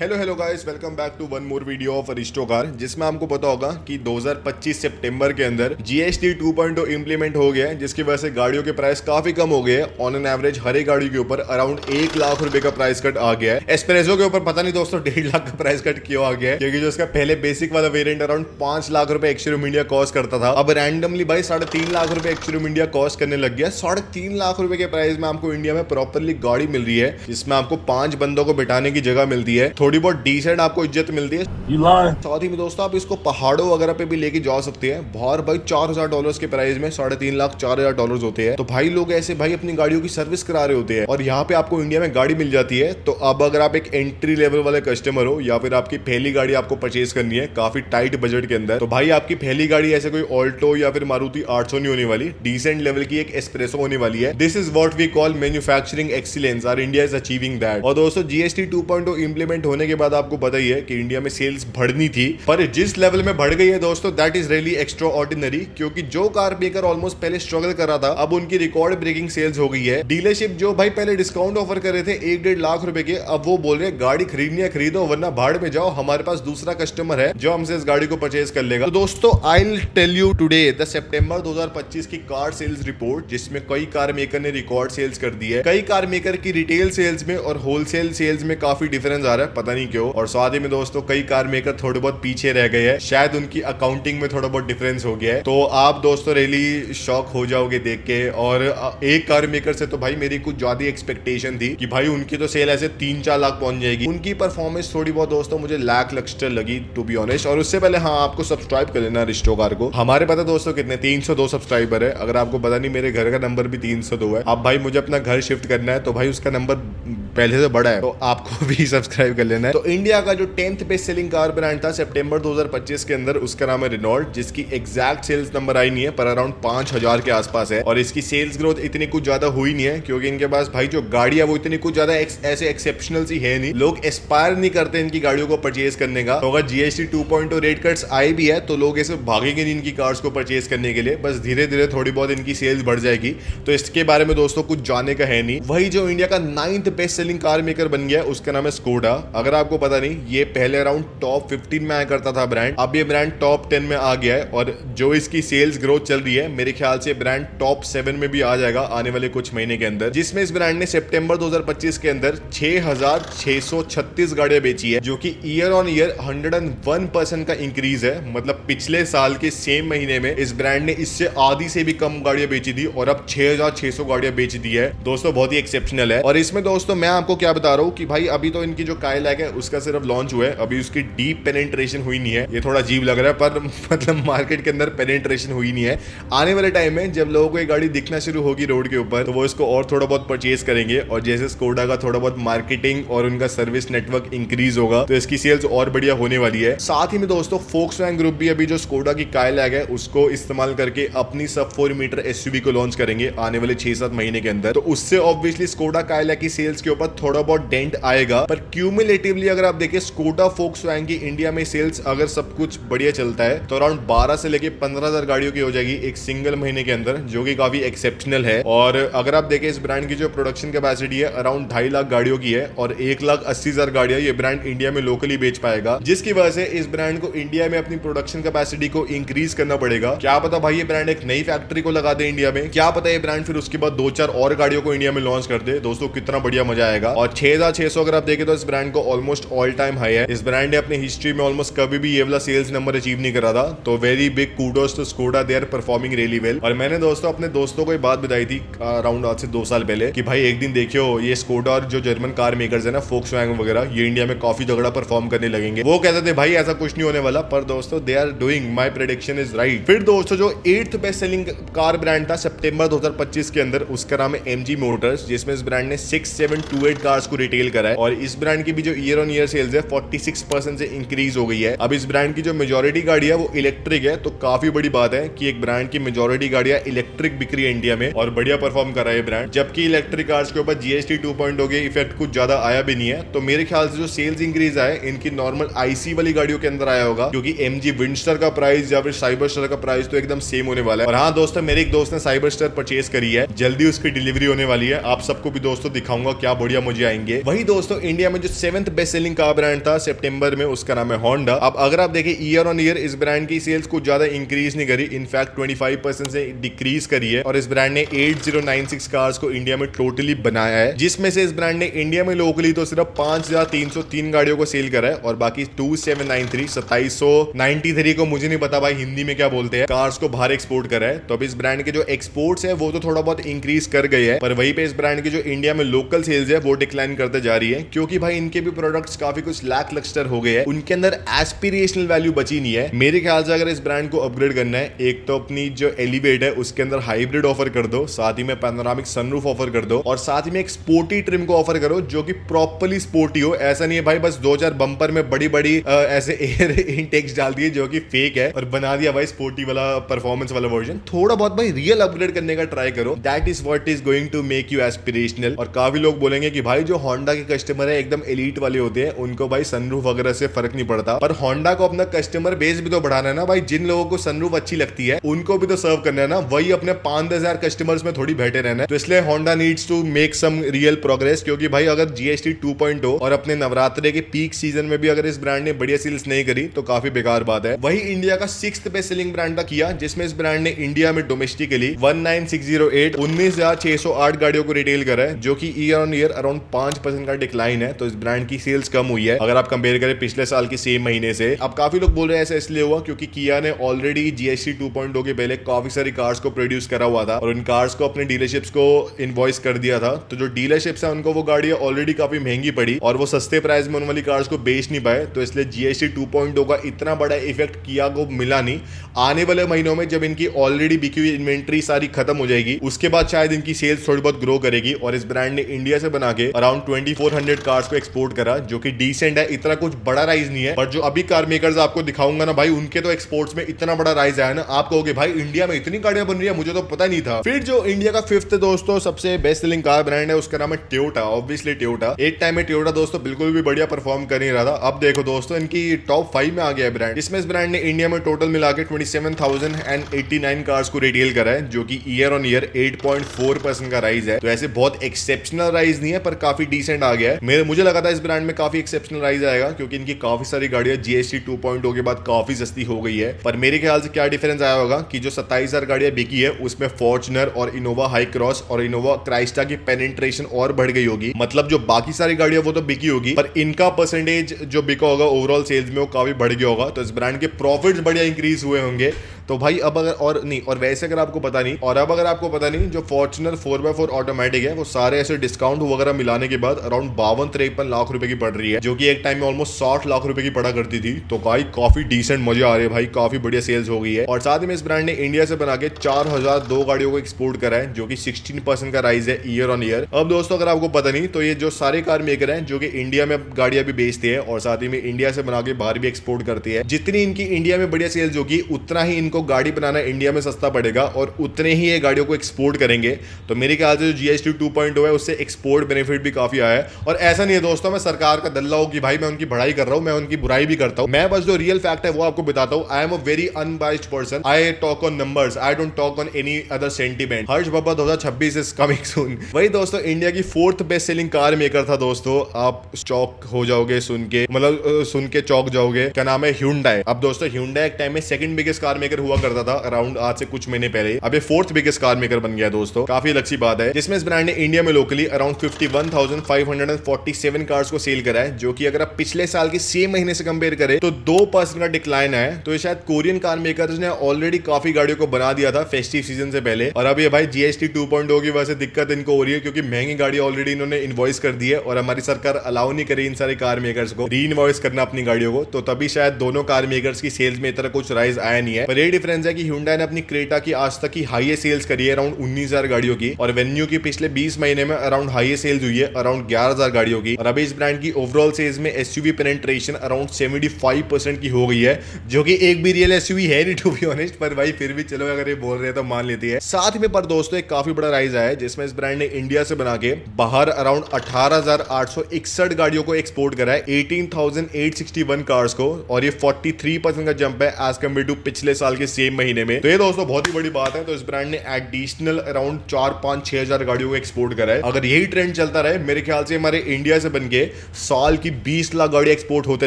Hello guys, welcome back to one more video of Aristo Car, जिसमें आपको पता होगा कि 2025 सितंबर के अंदर जीएसटी 2.0 इंप्लीमेंट हो गया है, जिसकी वजह से गाड़ियों के प्राइस काफी कम हो गए हैं। ऑन एन एवरेज हर एक गाड़ी के ऊपर अराउंड 1 लाख रुपए का प्राइस कट आ गया है। एस्प्रेसो के ऊपर पता नहीं दोस्तों 1.5 लाख का प्राइस कट क्यों आ गया है, क्योंकि जो इसका पहले बेसिक वाला वेरिएंट अराउंड 5 लाख रुपए एक्स-शोरूम इंडिया कॉस्ट करता था, अब रैंडमली भाई 3.5 लाख रुपए एक्स-शोरूम इंडिया कॉस्ट करने लग गया। 3.5 लाख रुपए के प्राइस में आपको इंडिया में प्रॉपरली गाड़ी मिल रही है, जिसमें आपको 5 बंदों को बिठाने की जगह मिलती है, थोड़ी बहुत डिसेंट आपको इज्जत मिलती है। साथ ही में दोस्तों आप इसको पहाड़ों वगैरह पे भी लेके जा सकते हैं। बाहर भाई $4,000 के प्राइस में 3.5 लाख $4,000 होते हैं। तो भाई लोग ऐसे भाई अपनी गाड़ियों की सर्विस करा रहे होते हैं, और यहाँ पे आपको इंडिया में गाड़ी मिल जाती है। तो अब अगर आप एक एंट्री लेवल वाले कस्टमर हो, या फिर आपकी पहली गाड़ी आपको परचेज करनी है काफी टाइट बजट के अंदर, तो भाई आपकी पहली गाड़ी ऐसे कोई ऑल्टो या फिर मारुति 800 नहीं होने वाली, डिसेंट लेवल की एक एस्प्रेसो होने वाली है। This is what we call manufacturing excellence, और इंडिया इज अचीविंग दैट। और दोस्तों जीएसटी 2.0 इंप्लीमेंट होने के बाद आपको पता ही है कि इंडिया में सेल्स बढ़नी थी, पर जिस लेवल में बढ़ गई है दोस्तों, that is really extra ordinary. क्योंकि जो कार मेकर ऑलमोस्ट पहले स्ट्रगल कर रहा था, अब उनकी रिकॉर्ड ब्रेकिंग सेल्स हो गई है। डीलरशिप जो भाई पहले डिस्काउंट ऑफर कर रहे थे 1.5 लाख रुपए के, अब वो बोल रहे गाड़ी खरीदनी है खरीदो, वरना भाड़ में जाओ, हमारे पास दूसरा कस्टमर है जो हमसे इस गाड़ी को परचेज कर लेगा। तो दोस्तों I will tell you today the September 2025 की कार सेल्स रिपोर्ट, जिसमें कई कार मेकर ने रिकॉर्ड सेल्स कर दी है। कई कार मेकर की रिटेल सेल्स में और होलसेल सेल्स में काफी डिफरेंस आ रहा है, पता नहीं क्यों। और साथ ही में दोस्तों कई कार मेकर थोड़े बहुत पीछे रह गए हैं, शायद उनकी अकाउंटिंग में थोड़ा बहुत डिफरेंस हो गया है। तो आप दोस्तों रियली शॉक हो जाओगे देख के। और एक कार मेकर से तो भाई मेरी कुछ ज्यादा एक्सपेक्टेशन थी कि भाई उनकी तो सेल ऐसे 3-4 लाख पहुंच जाएगी। उनकी परफॉर्मेंस थोड़ी बहुत दोस्तों मुझे लैकलस्टर लगी टू बी ऑनेस्ट। और उससे पहले हाँ, आपको सब्सक्राइब कर लेना अरिस्टो कार को। हमारे पता दोस्तों कितने 302 सब्सक्राइबर है। अगर आपको पता नहीं, मेरे घर का नंबर भी 302 है। अब भाई मुझे अपना घर शिफ्ट करना है, तो भाई उसका नंबर पहले से बड़ा है, तो आपको भी सब्सक्राइब कर लेना है। तो इंडिया का जो 10th best selling car brand था सितंबर 2025 के अंदर, उसका नाम है रेनॉल्ट, जिसकी एग्जैक्ट सेल्स नंबर आई नहीं है, पर अराउंड 5,000 के आसपास है। और इसकी सेल्स ग्रोथ इतनी कुछ ज्यादा हुई नहीं है, क्योंकि इनके पास भाई जो गाड़ी है वो इतनी कुछ ज्यादा ऐसे एक्सेप्शनल सी है नहीं। लोग एस्पायर नहीं करते इनकी गाड़ियों को परचेज करने का। तो अगर जीएसटी 2.0 रेट कट्स आए भी है, तो लोग ऐसे भागेंगे नहीं इनकी कार्स को परचेज करने के लिए। बस धीरे धीरे थोड़ी बहुत इनकी सेल्स बढ़ जाएगी। तो इसके बारे में दोस्तों कुछ जाने का है नहीं। वही जो इंडिया का 9th best selling car maker बन गया, उसका नाम है स्कोडा। अगर आपको पता नहीं, ये पहले अराउंड टॉप 15 में आया करता था ब्रांड, अब ये ब्रांड टॉप 10 में आ गया है। और जो इसकी सेल्स ग्रोथ चल रही है, मेरे ख्याल से ब्रांड टॉप 7 में भी आ जाएगा आने वाले कुछ महीने के अंदर। जिसमें इस ब्रांड ने सितंबर 2025 के अंदर 6,636 गाड़ियां बेची है, जो कि ईयर ऑन ईयर 101% का इंक्रीज है। मतलब पिछले साल के सेम महीने में इस ब्रांड ने इससे आधी से भी कम गाड़ियां बेची थी, और अब 6,600 गाड़ियां बेच दी है। दोस्तों बहुत ही एक्सेप्शनल है। और इसमें दोस्तों मैं आपको क्या बता रहा हूँ कि भाई अभी तो इनकी जो काइलैक है उसका सिर्फ लॉन्च हुआ है, अभी उसकी डीप पेनिट्रेशन हुई नहीं है। ये थोड़ा अजीब लग रहा है, पर मतलब मार्केट के अंदर पेनिट्रेशन हुई नहीं है। आने वाले टाइम में जब लोगों को ये गाड़ी दिखना शुरू होगी रोड के ऊपर, तो वो इसको और थोड़ा बहुत परचेज करेंगे। और जैसे स्कोडा का थोड़ा बहुत मार्केटिंग और उनका सर्विस नेटवर्क इंक्रीज होगा, तो इसकी सेल्स और बढ़िया होने वाली है। साथ ही में दोस्तों फोक्सवैगन ग्रुप भी अभी जो स्कोडा की काइलैक है उसको इस्तेमाल करके अपनी सब 4 मीटर एसयूवी को लॉन्च करेंगे आने वाले 6-7 महीने के अंदर। तो उससे ऑब्वियसली स्कोडा काइलैक की सेल्स के ऊपर थोड़ा बहुत डेंट आएगा। पर क्यूमुलेटिवली अगर आप देखें स्कोडा फोक्सवैगन की इंडिया में सेल्स, अगर सब कुछ बढ़िया चलता है, तो अराउंड 12 से लेके 15,000 गाड़ियों की हो जाएगी एक सिंगल महीने के अंदर, जो कि काफी एक्सेप्शनल है। और अगर आप देखें इस ब्रांड की जो प्रोडक्शन कैपेसिटी है अराउंड 2.5 लाख गाड़ियों की है, और 1,80,000 गाड़ियां ये ब्रांड इंडिया में लोकली बेच पाएगा। जिसकी वजह से इस ब्रांड को इंडिया में अपनी प्रोडक्शन कैपेसिटी को इंक्रीज करना पड़ेगा। क्या पता भाई ये ब्रांड एक नई फैक्ट्री को लगा दे इंडिया में, क्या पता ये ब्रांड फिर उसके बाद 2-4 और गाड़ियों को इंडिया में लॉन्च कर दे। दोस्तों कितना बढ़िया मजा आएगा। और 6,600 अगर आप देखें तो इस ब्रांड को ऑलमोस्ट ऑल टाइम हाई है। इस ब्रांड ने अपनी हिस्ट्री में ऑलमोस्ट कभी भी ये वाला सेल्स नंबर अचीव नहीं करा था। तो very big kudos to Skoda, they are performing really well. और मैंने दोस्तों अपने दोस्तों को ये बात बताई थी अराउंड आज से 2 साल पहले कि भाई एक दिन देखियो ये स्कोडा और जो जर्मन कार मेकर्स है ना, फोक्सवैगन वगैरह, ये इंडिया में काफी तगड़ा परफॉर्म करने लगेंगे। वो कहते थे भाई ऐसा कुछ नहीं होने वाला, पर दोस्तों they are doing, my prediction is right. फिर दोस्तों जो 8th best selling car brand था सितंबर 2025 के अंदर, उसका नाम है एमजी मोटर्स, जिसमें इस ब्रांड ने 6728 कार्स को रिटेल करा है। और इस ब्रांड की भी जो ईयर ऑन ईयर सेल्स है 46% से इंक्रीज हो गई है। अब इस ब्रांड की जो मेजॉरिटी गाड़ी है वो इलेक्ट्रिक है, तो काफी बड़ी बात है कि एक ब्रांड की मेजॉरिटी गाड़ियां इलेक्ट्रिक बिक रही है इंडिया में, और बढ़िया परफॉर्म कर रहा है ब्रांड। जबकि इलेक्ट्रिक कार्स के ऊपर जीएसटी 2.0 के इफेक्ट कुछ ज्यादा आया भी नहीं है। तो मेरे ख्याल से जो सेल्स इंक्रीज आए इनकी नॉर्मल आईसी वाली गाड़ियों के अंदर आया होगा, क्योंकि एमजी विंडस्टर का प्राइस या फिर साइबरस्टर का प्राइस तो एकदम सेम होने वाला है। और हाँ दोस्तों, मेरे एक दोस्त ने साइबरस्टर परचेज करी है, जल्दी उसकी डिलीवरी होने वाली है। आप सबको भी दोस्तों दिखाऊंगा क्या बढ़िया मुझे आएंगे। वही दोस्तों इंडिया में जो 7th best selling car brand था सितंबर में, उसका नाम है होंडा। अब अगर आप देखें ईयर ऑन ईयर इस ब्रांड की सेल्स कुछ ज्यादा इंक्रीज नहीं करी, इनफैक्ट 25% से डिक्रीज करी है। और इस ब्रांड ने 8096 कार्स को इंडिया में टोटली बनाया है, जिसमें से इस ब्रांड ने इंडिया में लोकली तो सिर्फ 5303 गाड़ियों को सेल करा है और बाकी 2793 को मुझे नहीं पता भाई हिंदी में क्या बोलते हैं, कार्स को बाहर एक्सपोर्ट करा है। तो अब इस ब्रांड के जो एक्सपोर्ट्स है वो तो थोड़ा बहुत इंक्रीज कर गए हैं, पर वहीं पे इस ब्रांड की जो इंडिया में लोकल सेल्स है वो डिक्लाइन करते जा रही है, क्योंकि भाई इनके भी प्रोडक्ट्स काफी कुछ लैक लस्टर हो गए हैं, उनके अंदर एस्पिरेशनल वैल्यू बची नहीं है। मेरे ख्याल से अगर इस ब्रांड को अपग्रेड करना है, एक तो अपनी जो एलिवेट है उसके अंदर हाइब्रिड ऑफर कर दो, साथ ही में पैनोरामिक सनरूफ ऑफर कर दो और साथ ही में एक स्पोर्टी ट्रिम को ऑफर करो जो कि प्रॉपर्ली स्पोर्टी हो। ऐसा नहीं है भाई बस 2000 बम्पर में बड़ी बड़ी ऐसे एयर इनटेक्स डाल दिए जो कि फेक है और बना दिया भाई स्पोर्टी वाला परफॉर्मेंस वाला वर्जन। थोड़ा बहुत भाई रियल अपग्रेड करने का ट्राई करो, that is what is going to make you aspirational. और काफी लोग बोलेंगे कि भाई जो होंडा के कस्टमर है एकदम एलीट वाले होते हैं, उनको भाई सनरूफ वगैरह से फर्क नहीं पड़ता, पर होंडा को अपना कस्टमर बेस भी तो बढ़ाना है ना भाई। जिन लोगों को सनरूफ अच्छी लगती है उनको भी तो सर्व करना है ना, वही अपने 5,000 कस्टमर्स में थोड़ी बैठे रहना है। तो इसलिए Honda needs to make some real progress, क्योंकि भाई अगर जीएसटी 2.0 और अपने नवरात्रे के पीक सीजन में भी अगर इस ब्रांड ने बढ़िया सेल्स नहीं करी तो काफी बेकार बात है। वही इंडिया का 6th बेस्ट सेलिंग ब्रांड था किया, जिसमें इस ब्रांड ने इंडिया में डोमेस्टिकली 19,608 गाड़ियों को रिटेल करा है, जो कि ईयर ऑन ईयर अराउंड 5% का डिक्लाइन है। तो इस ब्रांड की सेल्स कम हुई है अगर आप कंपेयर करें पिछले साल के सेम महीने से। अब काफी लोग बोल रहे हैं ऐसा इसलिए हुआ क्योंकि किया ने ऑलरेडी जीएसटी 2.0 के पहले काफी सारी कार्स को प्रोड्यूस करा हुआ था और उन कार्स को अपने डीलरशिप्स को इनवॉइस कर दिया था। तो जो डीलरशिप्स है उनको वो गाड़ियां ऑलरेडी काफी महंगी पड़ी और वो सस्ते प्राइस में उन वाली कार्स को बेच नहीं पाए। तो इसलिए जीएसटी 2.0 का इतना बड़ा इफेक्ट किया को मिला नहीं। आने वाले महीनों में जब इनकी ऑलरेडी बिकी हुई इन्वेंट्री सारी खत्म हो जाएगी उसके बाद शायद इनकी सेल्स थोड़ी बहुत ग्रो करेगी। और इस ब्रांड ने इंडिया से बना के अराउंड 2400 कार्स को एक्सपोर्ट करा, जो कि डिसेंट है, इतना कुछ बड़ा राइज नहीं है। पर जो अभी कार मेकर्स आपको दिखाऊंगा ना भाई, उनके तो एक्सपोर्ट्स में इतना बड़ा राइज आया ना, आप कहोगे भाई इंडिया में इतनी गाड़ियां बन रही है, मुझे तो पता नहीं था। फिर जो इंडिया का 5th दोस्तों सबसे बेस्ट सेलिंग कार ब्रांड है उसका नाम है टोयोटा। ऑब्वियसली टोयोटा एक टाइम में टोयोटा दोस्तों बिल्कुल भी बढ़िया परफॉर्म कर नहीं रहा था। अब देखो दोस्तों इनकी टॉप 5 में आ गया है ब्रांड, जिसमें इस ब्रांड ने इंडिया में टोटल मिला के 27,089 कार्स को रिटेल करा है, जो कि ईयर ऑन ईयर 8.4% का राइज है। तो ऐसे बहुत एक्सेप्शनल राइज नहीं है पर काफी डिसेंट आ गया है। मुझे लगा था इस ब्रांड में काफी एक्सेप्शनल राइज आएगा क्योंकि इनकी काफी सारी गाड़ियां जीएसटी 2.0 के बाद काफी सस्ती हो गई है। पर मेरे ख्याल से क्या डिफरेंस आया होगा कि जो 27,000 गाड़ियां बिकी है उसमें फॉर्च्यूनर और इनोवा हाई क्रॉस और इनोवा क्राइस्टा की पेनिट्रेशन और बढ़ गई होगी। मतलब जो बाकी सारी गाड़ियां वो तो बिकी होगी पर इनका परसेंटेज जो बिका होगा ओवरऑल सेल्स में वो काफी बढ़ गया होगा। तो इस ब्रांड के प्रॉफिट्स बढ़िया इंक्रीज हुए होंगे। तो भाई अब अगर और नहीं और वैसे अगर आपको पता नहीं और अब अगर आपको पता नहीं जो फॉर्च्यूनर 4x4 ऑटोमेटिक है वो सारे ऐसे डिस्काउंट वगैरह मिलाने के बाद अराउंड 52-53 लाख रुपए की पड़ रही है, जो कि एक टाइम में ऑलमोस्ट 60 लाख रुपए की पड़ा करती थी। तो भाई काफी डिसेंट मजे आ रहे हैं भाई, काफी बढ़िया सेल्स हो गई है। और साथ ही में इस ब्रांड ने इंडिया से बना के 4002 गाड़ियों को एक्सपोर्ट करा है, जो कि 16% का राइज है ईयर ऑन ईयर। अब दोस्तों अगर आपको पता नहीं तो ये जो सारे कार मेकर हैं जो कि इंडिया में गाड़ियां भी बेचते हैं और साथ ही में इंडिया से बना के बाहर भी एक्सपोर्ट करते हैं, जितनी इनकी इंडिया में बढ़िया सेल्स होगी उतना ही इनको गाड़ी बनाना इंडिया में सस्ता पड़ेगा और उतने ही ये गाड़ियों को एक्सपोर्ट करेंगे। तो मेरे ख्याल से जो जीएसटी 2.0 है उससे एक्सपोर्ट बेनिफिट भी काफी आया है। और ऐसा नहीं है दोस्तों मैं सरकार का दल्ला हूं कि भाई मैं उनकी बढ़ाई कर रहा हूं, मैं उनकी बुराई भी करता हूं। मैं बस जो रियल फैक्ट है वो आपको बताता हूं। I am a very unbiased person, I talk on numbers, I don't talk on any other sentiment. Harsh Baba 2026 is coming soon. वही दोस्तों इंडिया की 4th best selling car maker था दोस्तों, आप चौक हो जाओगे सुन के, मतलब सुन के चौक जाओगे, क्या नाम है, Hyundai। अब दोस्तों Hyundai एक टाइम में 2nd बिगेस्ट कार मेकर हुआ करता था अराउंड आज से कुछ महीने पहले, अब ये 4th बिगेस्ट कार मेकर बन गया दोस्तों, काफी अच्छी बात है। जिसमें इस ब्रांड ने इंडिया में लोकली अराउंड 51,547 कार्स को सेल करा है, जो कि अगर आप पिछले साल के सेम महीने से कंपेयर करें तो 2% का डिक्लाइन है। तो ये शायद कोरियन कार मेकर्स ने ऑलरेडी काफी गाड़ियों को बना दिया था फेस्टिव सीजन से पहले, और अब ये भाई जीएसटी 2.0 की वजह से दिक्कत इनको हो रही है क्योंकि महंगी गाड़ी ऑलरेडी इन्होंने इनवॉइस कर दी है और हमारी सरकार अलाउ नहीं करे इन सारे कार मेकर्स को री इनवॉइस करना अपनी गाड़ियों को। तो तभी शायद दोनों कार मेकर्स की सेल्स में इतना कुछ राइज आया नहीं है। पर ये डिफरेंस है कि Hyundai ने अपनी क्रेटा की आज तक की हाईएस्ट सेल्स करी है अराउंड 19,000 गाड़ियों की, और वेन्यू की पिछले 20 महीने में अराउंड हाईएस्ट सेल्स हुई है अराउंड 11,000 गाड़ियों की। और अभी इस ब्रांड की ओवरऑल सेल्स में एसयूवी पेनिट्रेशन अराउंड 75% की हो गई है, जो कि एक भी रियल एसयूवी है नहीं टू बी ऑनेस्ट, पर भाई फिर भी चलो अगर ये बोल रहे हैं तो मान लेती है। साथ में पर दोस्तों एक काफी बड़ा राइज आया है जिसमें इस ब्रांड ने इंडिया से बना के बाहर अराउंड 18,861 गाड़ियों को एक्सपोर्ट करा है, 18,861 कार्स को, और ये 43% का जंप है एज कम्पेयर टू पिछले साल के सेम महीने में। तो ये दोस्तों बहुत ही बड़ी बात है। तो इस ब्रांड ने एडिशनल अराउंड 4-5-6 हजार गाड़ियों को एक्सपोर्ट करा है। अगर यही ट्रेंड चलता रहे मेरे ख्याल से हमारे इंडिया से बनके साल की 20 लाख गाड़ी एक्सपोर्ट होते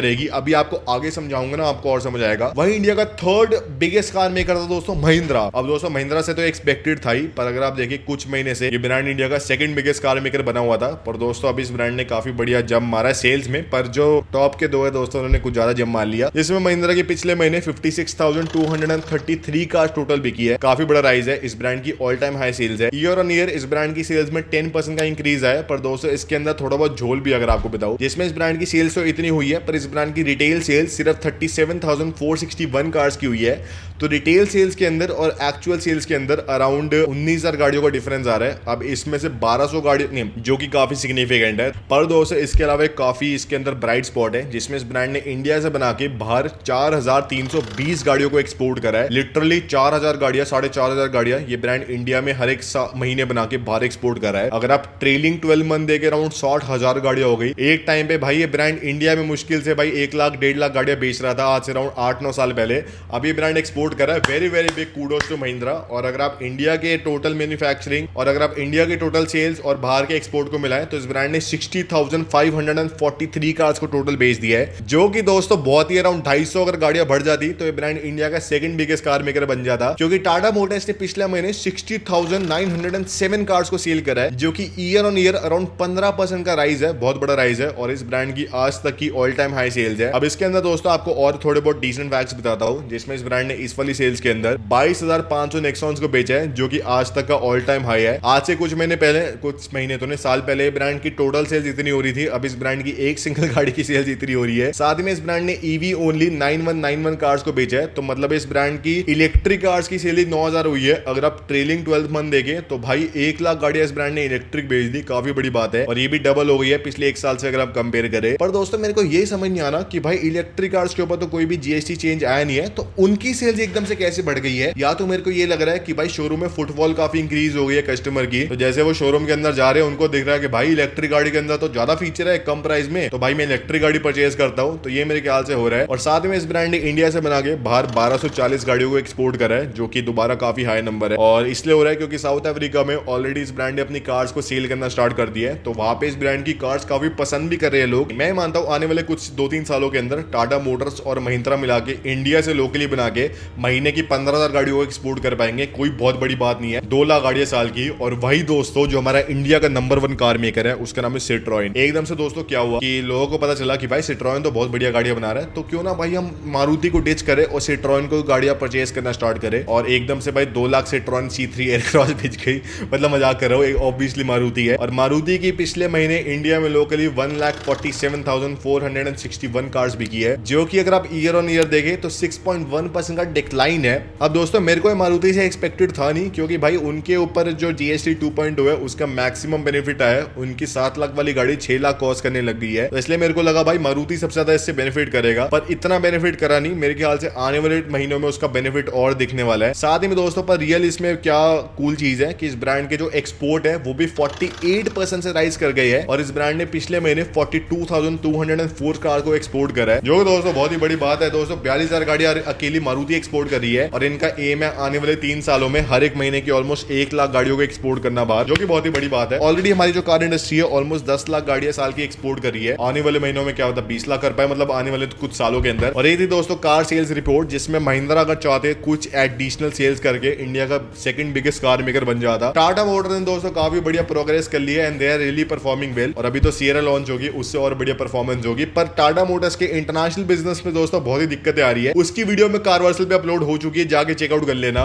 रहेगी। अभी आपको आगे समझाऊंगा ना, आपको और समझ आएगा। वही इंडिया का थर्ड बिगेस्ट कार मेकर था दोस्तों महिंद्रा। अब दोस्तों महिंद्रा से तो एक्सपेक्टेड था ही, पर अगर आप देखिए कुछ महीने से ये ब्रांड इंडिया का सेकंड बिगेस्ट कार मेकर बना हुआ था। पर दोस्तों अब इस ब्रांड ने काफी बढ़िया जंप मारा है सेल्स में। पर जो टॉप के दो है दोस्तों उन्होंने कुछ ज्यादा जंप मार लिया, जिसमें महिंद्रा के पिछले महीने 56,233 कार टोटल बिकी है। काफी बड़ा राइज है। इस ब्रांड की ऑल टाइम हाई सेल्स है। ईयर ऑन ईयर इस ब्रांड की सेल्स में 10% का इंक्रीज है। पर दोस्तों इसके अंदर थोड़ा बहुत झोल भी अगर आपको बताऊं, जिसमें इस ब्रांड की सेल्स तो इतनी हुई है पर इस ब्रांड की रिटेल सेल्स सिर्फ 37,461 कार्स की हुई है। तो रिटेल सेल्स के अंदर और एक्चुअल सेल्स के अंदर अराउंड 19,000 गाड़ियों का डिफरेंस आ रहा है। अब इसमें से 1200 गाड़ी नहीं, जो कि काफी सिग्निफिकेंट है। पर दोस्तों इसके अलावा एक काफी इसके अंदर ब्राइट स्पॉट है, जिसमें इस ब्रांड ने इंडिया से बना के बाहर 4,320 गाड़ियों को एक्सपोर्ट करा है। लिटरली 4,000 गाड़ियां, 4,500 गाड़ियां ये ब्रांड इंडिया में हर एक महीने बना के बाहर एक्सपोर्ट करा है। अगर आप ट्रेलिंग 12 मंथ देके अराउंड 60,000 गाड़ियां हो गई एक टाइम पे। भाई ये ब्रांड इंडिया में मुश्किल से भाई 1 लाख 1.5 लाख गाड़ियां बेच रहा था आज से अराउंड 8-9 साल पहले। अब ये ब्रांड एक्सपोर्ट कर रहा है। Very very big kudos to Mahindra. और अगर आप इंडिया के टोटल मैन्युफैक्चरिंग और अगर आप इंडिया के टोटल सेल्स और बाहर के एक्सपोर्ट को मिलाएं तो इस ब्रांड ने 60,543 कार्स को टोटल बेच दिया है, जो कि दोस्तों बहुत ही अराउंड 250 अगर गाड़ियां बढ़ जाती तो ये ब्रांड इंडिया का सेकंड बिगेस्ट कार मेकर बन जाता। क्योंकि टाटा मोटर्स ने पिछले महीने 60,907 कार्स को सेल करा है, जो कि ईयर ऑन ईयर अराउंड 15% का राइज है। बहुत बड़ा राइज है। और इस ब्रांड की आज तक की ऑल टाइम हाई सेल्स है। अब इसके अंदर दोस्तों आपको और थोड़े बहुत डिसेंट फैक्ट्स बताता हूं, जिसमें इस ब्रांड ने इस वाली सेल्स के अंदर 22,500 नेक्सॉन्स को बेचा है, जो कि आज तक का ऑल टाइम हाई है। आज से कुछ महीने पहले, कुछ महीने तो नहीं साल पहले ब्रांड की टोटल सेल्स इतनी हो रही थी। अब इस ब्रांड की एक सिंगल गाड़ी की सेल्स इतनी हो रही है। साथ ही में इस ब्रांड ने ईवी ओनली 9191 कार्स को बेचा है। तो मतलब इस ब्रांड की इलेक्ट्रिक कार्स की सेल 9,000 हुई है। अगर आप ट्रेलिंग 12 मंथ देखें तो भाई 1 लाख गाड़ियां इस ब्रांड ने इलेक्ट्रिक बेच दी। काफी बड़ी बात है। और ये भी डबल हो गई है पिछले 1 साल से अगर आप कंपेयर करें। पर दोस्तों मेरे को ये समझ नहीं आना कि भाई इलेक्ट्रिक कार्स के ऊपर तो कोई भी जीएसटी चेंज आया नहीं है, तो उनकी सेल्स एकदम से कैसे बढ़ गई है। या तो मेरे को ये लग रहा है कि भाई शोरूम में फुटफॉल काफी इंक्रीज हो गई है कस्टमर की। तो जैसे वो शोरूम के अंदर जा रहे हैं उनको दिख रहा है कि भाई इलेक्ट्रिक गाड़ी के अंदर तो ज्यादा फीचर है कम प्राइस में, तो भाई मैं इलेक्ट्रिक गाड़ी परचेज करता हूं। तो ये मेरे ख्याल से हो रहा है। और साथ में इस ब्रांड ने इंडिया से बना के बाहर 1240 गाड़ियों को एक्सपोर्ट करा है, जो कि दोबारा काफी हाई नंबर है। और इसलिए हो रहा है क्योंकि साउथ अफ्रीका में ऑलरेडी इस ब्रांड ने अपनी कार्स को सेल करना स्टार्ट कर दिया है। तो वहां पे इस ब्रांड की कार्स काफी पसंद भी कर रहे हैं लोग। मैं मानता हूं आने वाले कुछ 2-3 सालों के अंदर टाटा मोटर्स और महिंद्रा मिला के इंडिया से लोकली बना के महीने की 15,000 गाड़ियों को एक्सपोर्ट कर पाएंगे। कोई बहुत बड़ी बात नहीं है। 2 लाख गाड़ियां साल की। और वही दोस्तों जो हमारा इंडिया का नंबर 1 कार मेकर है उसका नाम है सिट्रोएन। एकदम से दोस्तों क्या हुआ कि लोगों को पता चला कि भाई सिट्रोएन तो बहुत बढ़िया गाड़ियां बना रहा है, तो क्यों ना भाई हम मारुति को डिच करें और सिट्रोएन को गाड़ियां परचेज करना स्टार्ट करें। और एकदम से भाई 2 लाख सिट्रोएन C3 एयरक्रॉस बिक गई। मतलब मजाक कर रहा हूँ, ऑब्वियसली मारुति है। और मारुति की पिछले महीने इंडिया में लोकली 1,47,461 कार्स बिकी है, जो कि अगर आप ईयर ऑन ईयर देखें तो 6.1% का डिक्लाइन है। अब दोस्तों मेरे को मारुति से एक्सपेक्टेड था नहीं, क्योंकि भाई उनके ऊपर जो GST 2.0 है उसका मैक्सिमम बेनिफिट आया। उनकी 7 लाख वाली गाड़ी 6 लाख कॉस्ट करने लग गई है। तो इसलिए मेरे को लगा भाई मारुति सबसे ज्यादा इससे बेनिफिट करेगा, पर इतना बेनिफिट करा नहीं। मेरे ख्याल से आने वाले महीनों में उसका बेनिफिट और दिखने वाला है। साथ ही में दोस्तों पर रियल इसमें क्या कूल चीज है कि इस ब्रांड के जो एक्सपोर्ट है वो भी 48% से राइज कर गई है। और इस ब्रांड ने पिछले महीने 42,204 कार को एक्सपोर्ट करा है, जो दोस्तों बहुत ही बड़ी बात है। दोस्तों 42,000 गाड़ियां अकेली मारुति एक्सपोर्ट कर रही है। और इनका एम है आने वाले 3 सालों में हर एक महीने की ऑलमोस्ट 1 लाख गाड़ियों को एक्सपोर्ट करना बाहर, जो कि बहुत ही बड़ी बात है। ऑलरेडी हमारी जो कार इंडस्ट्री है ऑलमोस्ट 10 लाख गाड़ियां साल की एक्सपोर्ट कर रही है। आने वाले महीनों में क्या होता है 20 लाख कर पाए, मतलब आने वाले कुछ सालों के अंदर। और ये थी दोस्तों कार सेल्स रिपोर्ट, जिसमें महिंद्रा अगर चाहते कुछ एडिशनल सेल्स करके इंडिया का सेकंड बिगेस्ट कार मेकर बन जाता। टाटा मोटर्स ने दोस्तों काफी बढ़िया प्रोग्रेस कर लिया है and they are really performing well. और अभी तो सिएरा लॉन्च होगी, उससे और बढ़िया परफॉर्मेंस होगी। पर टाटा मोटर्स के इंटरनेशनल बिजनेस में दोस्तों बहुत ही दिक्कतें आ रही है। उसकी वीडियो में कार वर्सल पे अपलोड हो चुकी है, जाके चेकआउट कर लेना।